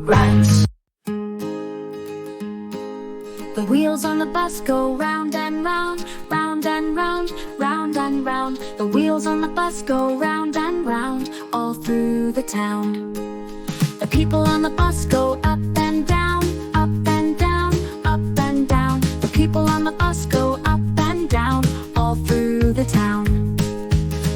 Rhymes. The wheels on the bus go round and round, round and round, round and round. The wheels on the bus go round and round, all through the town. The people on the bus go up and down, up and down, up and down. The people on the bus go up and down, all through the town.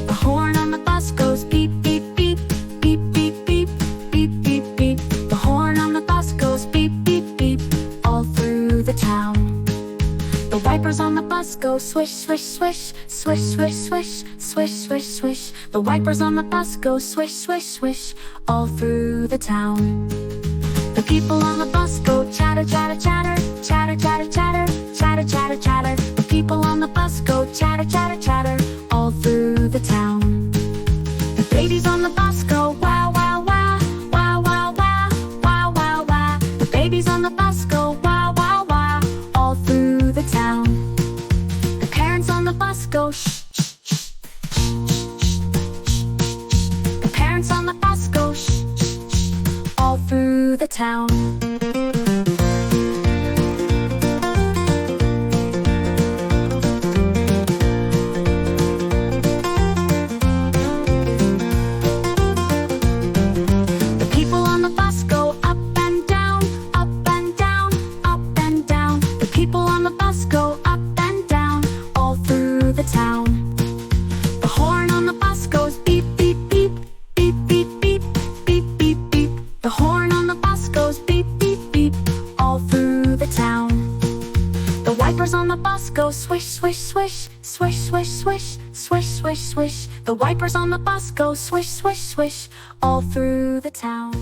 The horn on the bus goes beep, beep, beep, beep, beep, beep, beep, beep, beep. The horn on the bus goes beep, beep, beep, all through the town. The wipers on the bus go swish, swish, swish, swish, swish, swish, swish, swish, swish. The wipers on the bus go swish, swish, swish, all through the town. The people on the bus go chatter, chatter, chatter, chatter, chatter, chatter, chatter, chatter, chatter. The people on the bus go chatter, chatter, chatter, all through the town. The babies on the bus go wow, wow, wow, wow, wow, wow, wow, wow, wow. The babies on the bus go wow, wow, wow, all through the town. The parents on the bus go shh, shh, shh, shh, shh, shh. The parents on the bus go shh, shh, shh, all through the town. People on the bus go up and down, all through the town. The horn on the bus goes beep, beep, beep, beep, beep, beep, beep, beep, beep. The horn on the bus goes beep, beep, beep, all through the town. The wipers on the bus go swish, swish, swish, swish, swish, swish, swish, swish, swish. The wipers on the bus go swish, swish, swish, all through the town.